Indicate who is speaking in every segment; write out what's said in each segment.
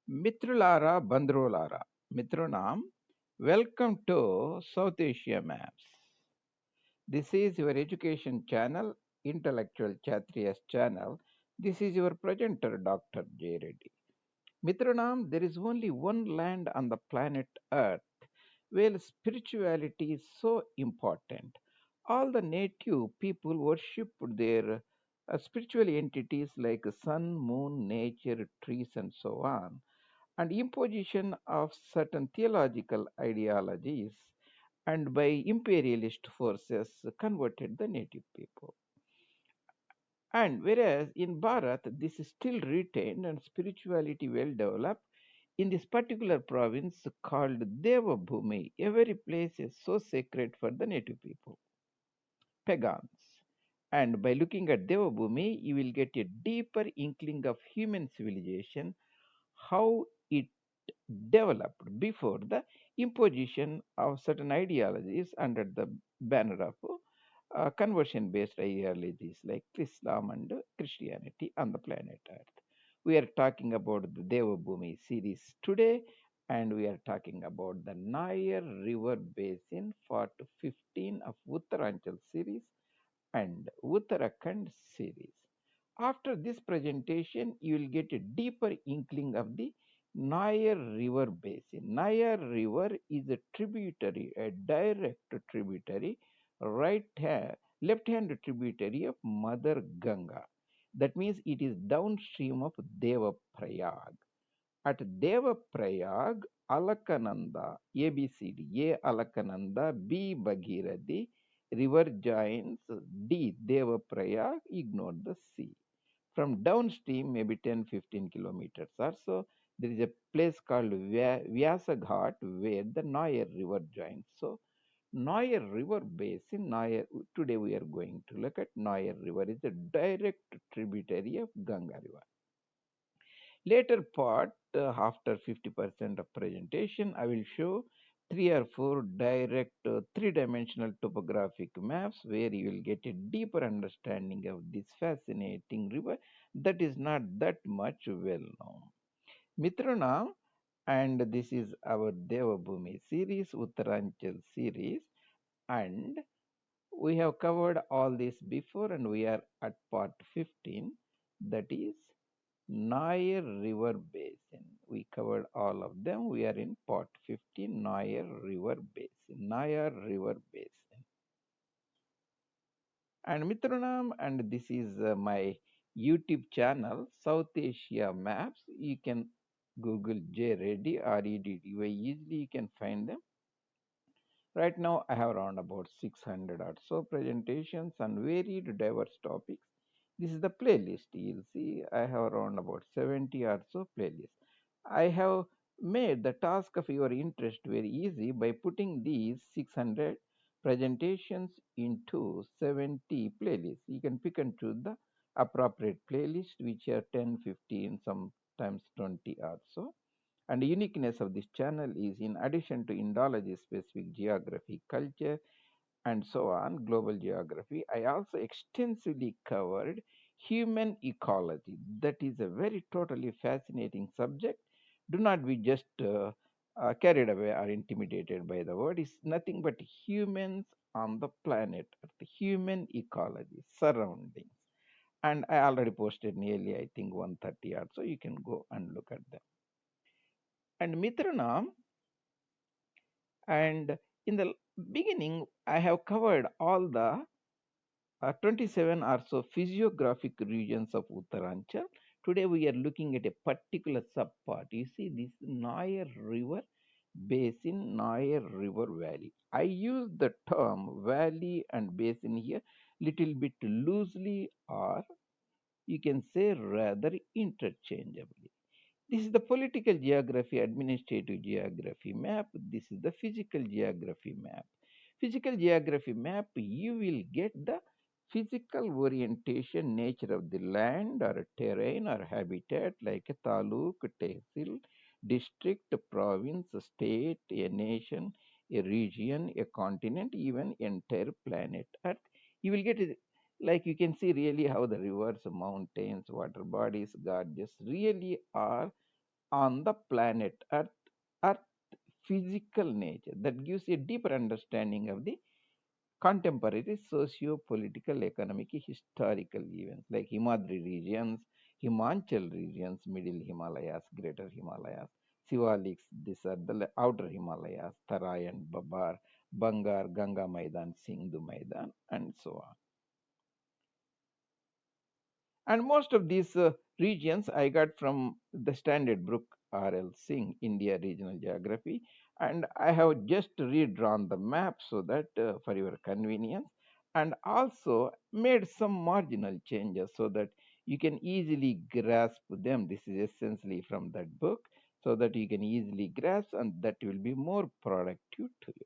Speaker 1: Mitrulara Bandrolara. Mitronam, welcome to South Asia Maps. This is your education channel, Intellectual Chatriya's channel. This is your presenter, Dr. J. Reddy. Mitronam, there is only one land on the planet Earth where spirituality is so important. All the native people worship their spiritual entities like sun, moon, nature, trees, and so on, and imposition of certain theological ideologies and by imperialist forces converted the native people. And whereas in Bharat, this is still retained and spirituality well developed, in this particular province called Devabhumi, every place is so sacred for the native people, pagans. And by looking at Devabhumi, you will get a deeper inkling of human civilization, how it developed before the imposition of certain ideologies under the banner of conversion based ideologies like Islam and Christianity on the planet Earth. We are talking about the Devabhumi series today, and we are talking about the Nayar River Basin, part 15 of Uttaranchal series and Uttarakhand series. After this presentation, you will get a deeper inkling of the Nayar River Basin. Nayar River is a tributary, a direct tributary, left hand tributary of Mother Ganga. That means it is downstream of Devaprayag. At Devaprayag, Alakananda, ABCD, A Alakananda, B Bhagirathi, river joins D Devaprayag, ignore the C. From downstream, maybe 10-15 kilometers or so, there is a place called Vyasa Ghat where the Nayar river joins. So, Nayar river basin, today we are going to look at Nayar river, is a direct tributary of Ganga river. Later part, after 50% of presentation, I will show 3 or 4 direct three-dimensional topographic maps where you will get a deeper understanding of this fascinating river that is not that much well known. Mitrana, and this is our Devabhumi series, Uttaranchal series, and we have covered all this before, and we are at part 15, that is Nayar River Basin. We covered all of them. We are in part 15, Nayar River Basin. Nayar River Basin. And Mitranam, and this is my YouTube channel, South Asia Maps. You can Google J Reddy, REddy. Easily you can find them. Right now, I have around about 600 or so presentations on varied diverse topics. This is the playlist. You'll see I have around about 70 or so playlists. I have made the task of your interest very easy by putting these 600 presentations into 70 playlists. You can pick and choose the appropriate playlist, which are 10, 15, sometimes 20 or so. And the uniqueness of this channel is, in addition to Indology specific geography, culture, and so on, global geography, I also extensively covered human ecology. That is a very totally fascinating subject. Do not be just carried away or intimidated by the word. It's nothing but humans on the planet, the human ecology, surroundings. And I already posted nearly, I think, 130 or so. You can go and look at them. And Mitrana, and in the beginning, I have covered all the 27 or so physiographic regions of Uttaranchal. Today we are looking at a particular subpart. You see this Nayar River Basin, Nayar River Valley. I use the term valley and basin here little bit loosely, or you can say rather interchangeably. This is the political geography, administrative geography map. This is the physical geography map. Physical geography map, you will get the physical orientation, nature of the land or terrain or habitat like a taluk, tehsil, district, province, state, a nation, a region, a continent, even entire planet Earth. You will get it, like you can see really how the rivers, mountains, water bodies, gorges really are on the planet Earth physical nature that gives a deeper understanding of the contemporary socio-political, economic, historical events like Himadri regions, Himachal regions, Middle Himalayas, Greater Himalayas, Sivaliks, these are the outer Himalayas, Tarai and Babar, Bangar, Ganga Maidan, Sindhu Maidan, and so on. And most of these regions I got from the standard book R.L. Singh, India Regional Geography. And I have just redrawn the map so that for your convenience, and also made some marginal changes so that you can easily grasp them. This is essentially from that book so that you can easily grasp, and that will be more productive to you.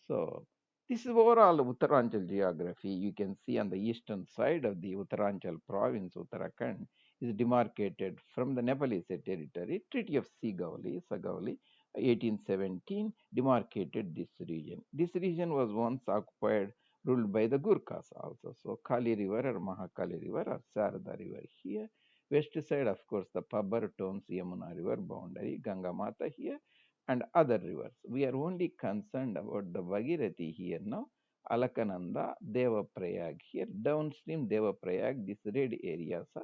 Speaker 1: So this is overall Uttaranchal geography. You can see on the eastern side of the Uttaranchal province, Uttarakhand, is demarcated from the Nepalese territory. Treaty of Sagauli, 1817, demarcated this region. This region was once occupied, ruled by the Gurkhas also. So Kali River or Mahakali River or Sarada River here. West side, of course, the Pabbar, Tons, Yamuna River boundary, Ganga Mata here, and other rivers. We are only concerned about the Bhagirathi here now. Alakananda, Devaprayag here. Downstream Devaprayag, these red areas are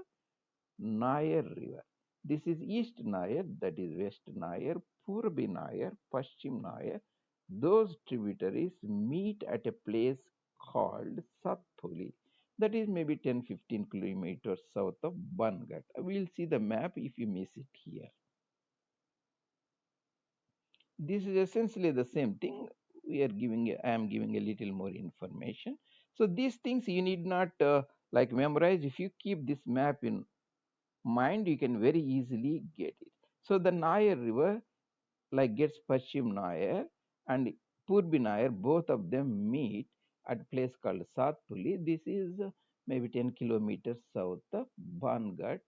Speaker 1: Nayar River. This is East Nayar, that is West Nayar, Purbi Nayar, Paschim Nayar. Those tributaries meet at a place called Satpuli. That is maybe 10-15 kilometers south of Bangat. We'll see the map if you miss it here. This is essentially the same thing. I am giving a little more information. So these things you need not like memorize. If you keep this map in mind, you can very easily get it. So the Nayar River like gets Paschim Nayar and Purbi Nayar, both of them meet at a place called Satpuli. This is maybe 10 kilometers south of Bangat,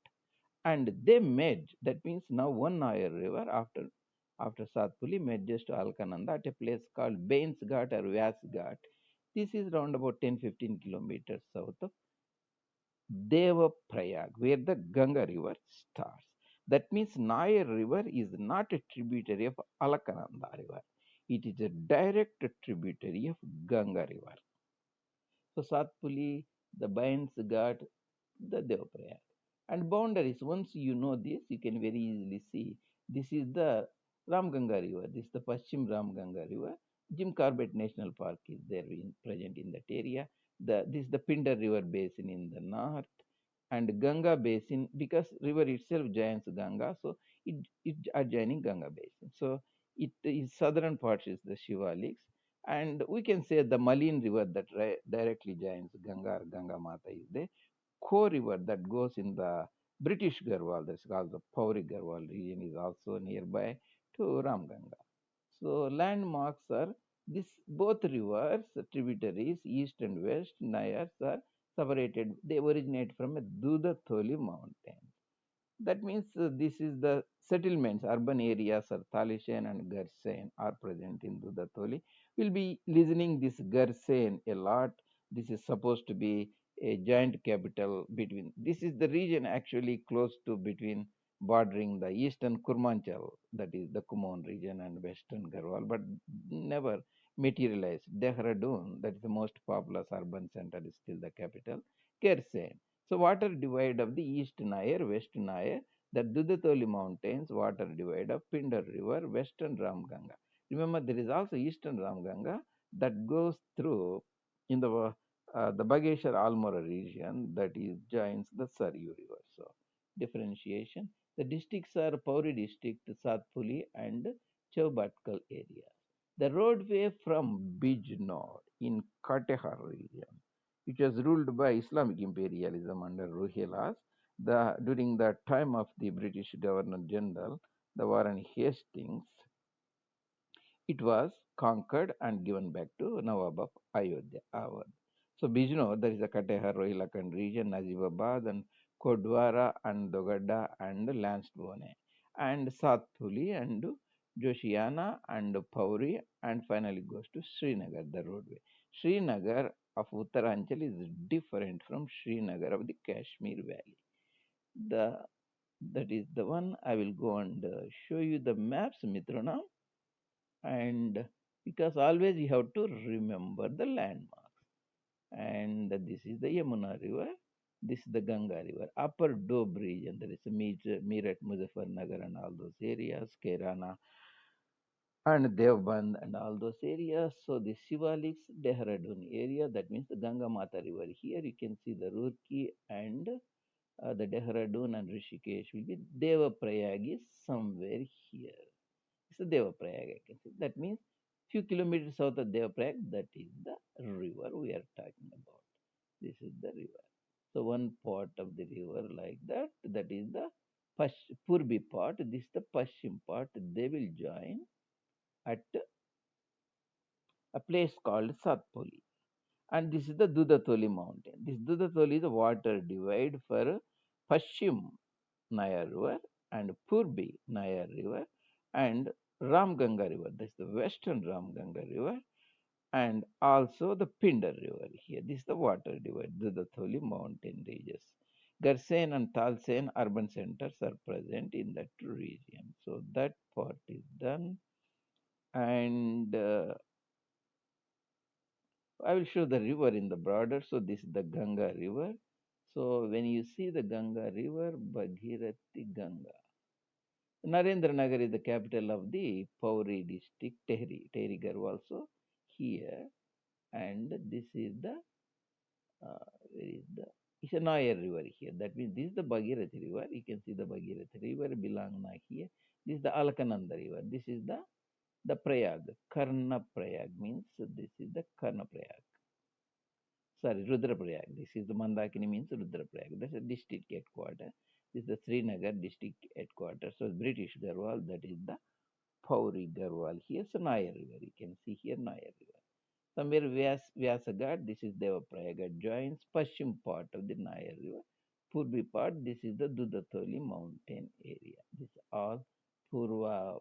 Speaker 1: and they merge. That means now one Nayar river after Satpuli merges to Alkananda at a place called Bains Ghat or Vyas Ghat. This is around about 10-15 kilometers south of Devaprayag, where the Ganga river starts. That means Nayar river is not a tributary of Alkananda river. It is a direct tributary of Ganga river. So Satpuli, the Bains Ghat, the Devaprayag. And boundaries, once you know this, you can very easily see. This is the Ramganga River. This is the Paschim Ramganga River. Jim Corbett National Park is there present in that area. This is the Pindar River basin in the north, and Ganga basin, because river itself joins Ganga, so it adjoining Ganga basin. So it is southern part is the Shivaliks, and we can say the Malin River that directly joins Ganga or Ganga Mata is there. Ko River that goes in the British Garhwal, that's called the Pauri Garhwal region, is also nearby to Ramganga. So landmarks are this both rivers, tributaries, east and west, Nayars are separated. They originate from a Dudatholi mountain. That means this is the settlements, urban areas are Talishan and Garsen are present in Dudatholi. We'll be listening this Garsen a lot. This is supposed to be a giant capital between. This is the region actually close to between bordering the eastern Kurmanchal, that is the Kumon region, and western Garhwal, but never materialized. Dehradun, that is the most populous urban center, is still the capital. Garsen. So water divide of the East Nayar, West Nayar, the Dudatoli Mountains, water divide of Pindar River, Western Ramganga. Remember, there is also Eastern Ramganga that goes through in the Bageshwar Almora region that is joins the Saryu River. So differentiation. The districts are Pauri district, Satpuli, and Chaubatkal area. The roadway from Bijnor in Katehar region, which was ruled by Islamic imperialism under Ruhelas. During the time of the British Governor General, the Warren Hastings, it was conquered and given back to Nawab of Ayodhya, Awadh. So Bijnor, there is a Katehar, Rohilakand region, Najibabad, and Kodwara, and Dogadda, and Lansdowne, and Satpuli, and Joshiana, and Pauri, and finally goes to Srinagar, the roadway. Srinagar of Uttaranchal is different from Srinagar of the Kashmir Valley. The That is the one. I will go and show you the maps, Mitrona, and because always you have to remember the landmarks. And this is the Yamuna River. This is the Ganga River. Upper Doab region, there is a Meerut, Muzaffarnagar, and all those areas, Kerana and Devband and all those areas. So the Shivaliks, Dehradun area, that means the Ganga Mata River. Here you can see the Roorkee and the Dehradun and Rishikesh will be Devaprayag is somewhere here. It's the Devaprayag, I can see. That means few kilometers south of Devaprayag, that is the river we are talking about. This is the river. So one part of the river like that, that is the Purbi part. This is the Pashchim part. They will join at a place called Satpoli. And this is the Dudatoli mountain. This Dudatoli is a water divide for Pashchim Nayar River and Purbi Nayar River and Ramganga River. This is the western Ramganga River and also the Pindar River here. This is the water divide, Dudatholi mountain ranges. Garsen and Talsen urban centers are present in that region. So that part is done. And I will show the river in the border. So this is the Ganga River. So when you see the Ganga River, Bhagirathi Ganga. Narendra Nagar is the capital of the Pauri district, Tehri Garh also here. And this is the, where is the, it's a Nayar river here. That means this is the Bhagirathi river. You can see the Bhagirathi river belong now here. This is the Alkananda river. This is the Prayag. Karna Prayag means this is the Karna Prayag. Sorry, Rudraprayag. This is the Mandakini means Rudraprayag. That's a district headquarters. This is the Srinagar district headquarters. So British Garhwal, that is the Pauri Garhwal. Here's a Nayar river. You can see here Nayar river. Somewhere Vyasagat, this is Devaprayaga joins Pashchim part of the Nayar river. Purbi part, this is the Dudatholi mountain area. This is all Purva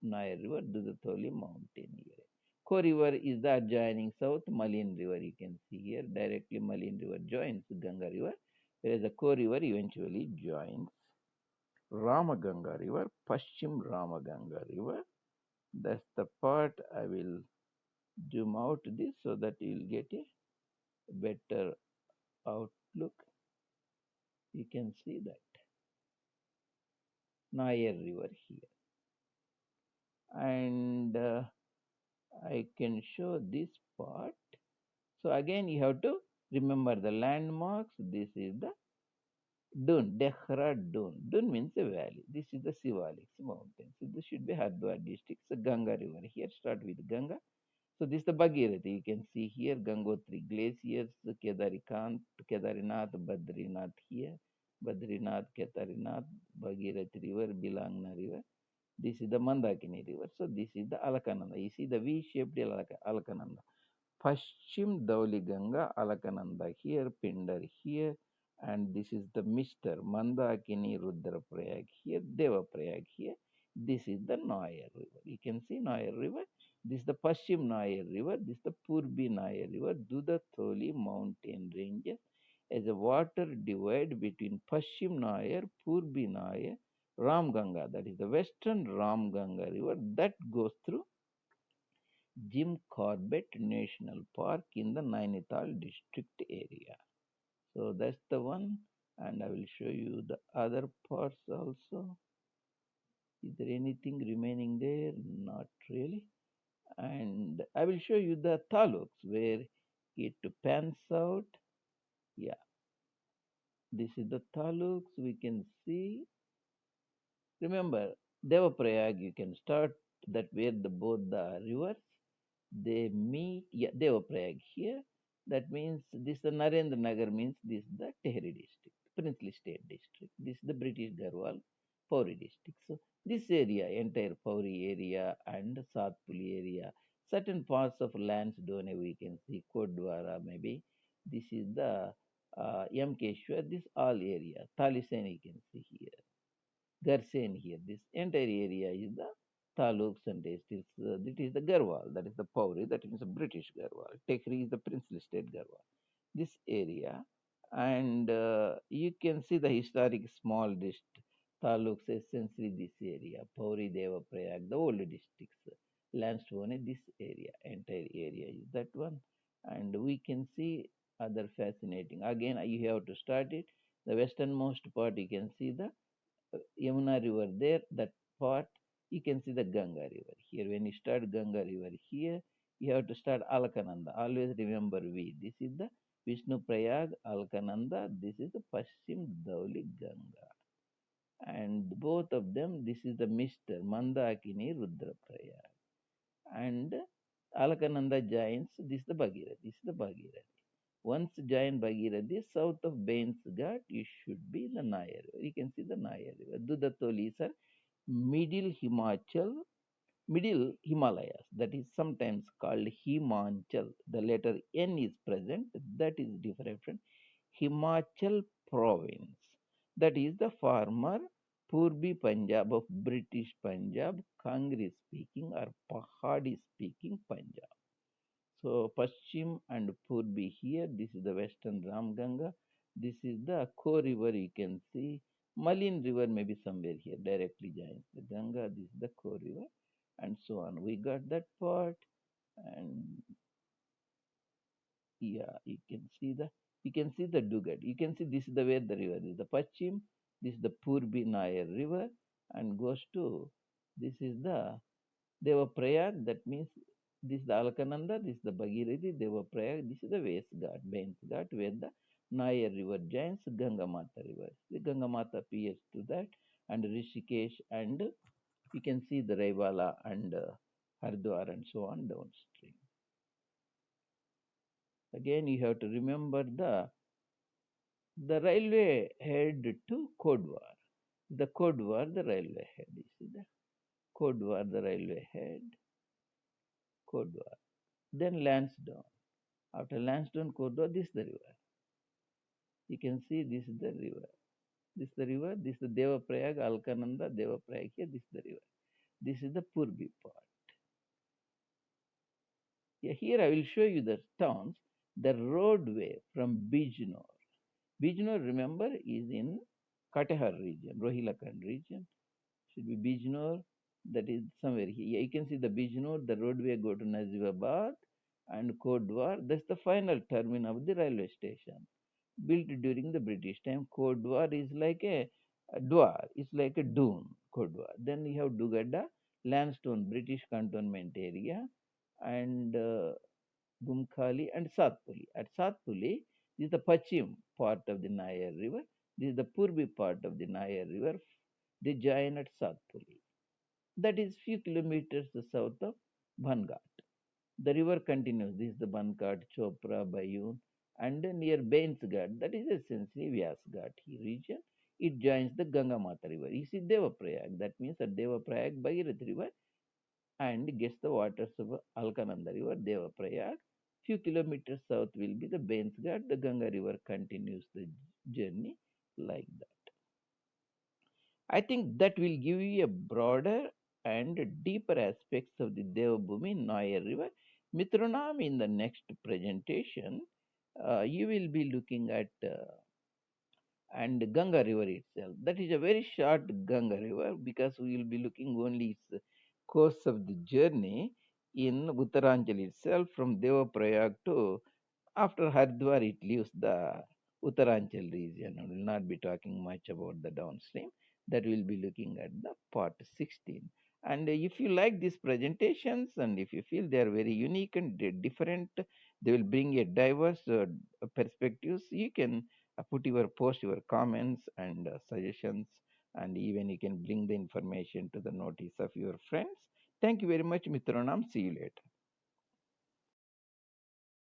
Speaker 1: Nayar river, Dudatholi mountain area. Ko river is the adjoining south Malin river. You can see here directly Malin river joins Ganga river, whereas the Ko river eventually joins Ramaganga river, Pashchim Ramaganga river. That's the part I will zoom out this so that you will get a better outlook. You can see that Nayar river here. And I can show this part. So again, you have to remember the landmarks. This is the Dun, Dehradun. Dun means a valley. This is the Sivaliks mountain. So this should be Hardwar district. So Ganga river here. Start with Ganga. So this is the Bhagirathi. You can see here Gangotri glaciers, Kedarinath, Badrinath here. Badrinath, Kedarinath, Bhagirathi river, Bilangna river. This is the Mandakini river. So this is the Alakananda. You see the V-shaped Alakananda. Pashchim Ganga, Alakananda here, Pindar here, and this is the Mr. Mandakini Rudraprayag here, Devaprayag here. This is the Nayar river. You can see Nayar river. This is the Pashchim Nayar river. This is the Purbi Nayar river. Dudatholi mountain ranges as a water divide between Pashchim Nayar, Purbi Nayar, Ram Ganga. That is the western Ram Ganga river that goes through Jim Corbett National Park in the Nainital district area. So that's the one, and I will show you the other parts also. Is there anything remaining there? Not really. And I will show you the taluks where it pans out. Yeah, this is the taluks. We can see. Remember, Devaprayag, you can start that where both the rivers they meet. Yeah, Devaprayag here. That means this the Narendra Nagar means this is the Tehri district, princely state district. This is the British Garhwal Pauri district. So this area, entire Pauri area and Satpuli area, certain parts of Lansdowne we can see Kodwara maybe. This is the Yamkeshwar. This all area. Talisen you can see here. Garsen here. This entire area is the taluks and districts. That is the Garhwal, that is the Pauri, that is the British Garhwal. Tekri is the princely state Garhwal. This area, and you can see the historic small taluks, essentially this area, Pauri, Devaprayag, the old districts. Limestone, this area, entire area is that one. And we can see other fascinating. Again, you have to start it. The westernmost part, you can see the Yamuna river there, that part, you can see the Ganga river. Here, when you start Ganga river here, you have to start Alkananda. Always remember V. This is the Vishnu Prayag, Alkananda. This is the Paschim Dhauli Ganga. And both of them, this is the Mr. Mandakini Rudraprayag. And Alakananda joins, this is the Bhagirathi. This is the Bhagirathi. Once join Bhagirathi, south of Bains Ghat, you should be the Nayar. You can see the Nayar river. Dudatoli is a middle Himachal, middle Himalayas. That is sometimes called Himachal. The letter N is present. That is different from Himachal province. That is the former Purbi Punjab of British Punjab, Kangri speaking or Pahadi speaking Punjab. So Paschim and Purbi here, this is the western Ramganga. This is the Ko river, you can see. Malin river may be somewhere here, directly joins the Ganga. This is the Ko river, and so on. We got that part, and yeah, you can see the Dugat. You can see this is the where the river is the Paschim. This is the Purbi Nayar river, and goes to this is the Devaprayag. That means this is the Alkananda, this is the Bhagirathi, Devaprayag. This is the West Ghat, Bains Ghat, where the Nayar river joins Ganga Mata river. The Ganga Mata appears to that, and Rishikesh, and you can see the Raivala and Hardwar and so on downstream. Again, you have to remember the railway head to Kodwar. The Kodwar, the railway head. You see the Kodwar, the railway head, Kodwar. Then Lansdowne. After Lansdowne, Kodwar, this is the river. You can see this is the river. This is the river. This is the Devaprayag, Alkananda, Devaprayag here. This is the river. This is the Purbi part. Yeah, here I will show you the towns. The roadway from Bijnor. Bijnor, remember, is in Katehar region, Rohilakand region. Should be Bijnor. That is somewhere here. Yeah, you can see the Bijnor, the roadway go to Nazibabad and Kodwar. That's the final terminus of the railway station. Built during the British time. Kodwar is like a dwar. It's like a dune, Kodwar. Then you have Dugada, Limestone, British cantonment area, and Gumkhali and Satpuli. At Satpuli, this is the Pachim part of the Nayar river. This is the Purbi part of the Nayar river. They join at Satpuli. That is few kilometers south of Bhanghat. The river continues. This is the Bankat, Chopra, Bayun, and near Bainsghat, that is essentially Vyasghat region. It joins the Ganga Mata river. You see Devaprayag, that means at Devaprayag, Bhagirath river, and gets the waters of Alkananda river, Devaprayag. Few kilometers south will be the Bainsghat. The Ganga river continues the journey like that. I think that will give you a broader and deeper aspects of the Devabhumi Nayar river. Mitronam, in the next presentation, you will be looking at and Ganga river itself. That is a very short Ganga river because we will be looking only its course of the journey in Uttaranchal itself from Devaprayag to after Hardwar, it leaves the Uttaranchal region and will not be talking much about the downstream. That will be looking at the part 16. And if you like these presentations and if you feel they are very unique and different, they will bring a diverse perspectives. You can put your post your comments and suggestions, and even you can bring the information to the notice of your friends. Thank you very much, Mitronam. See you later.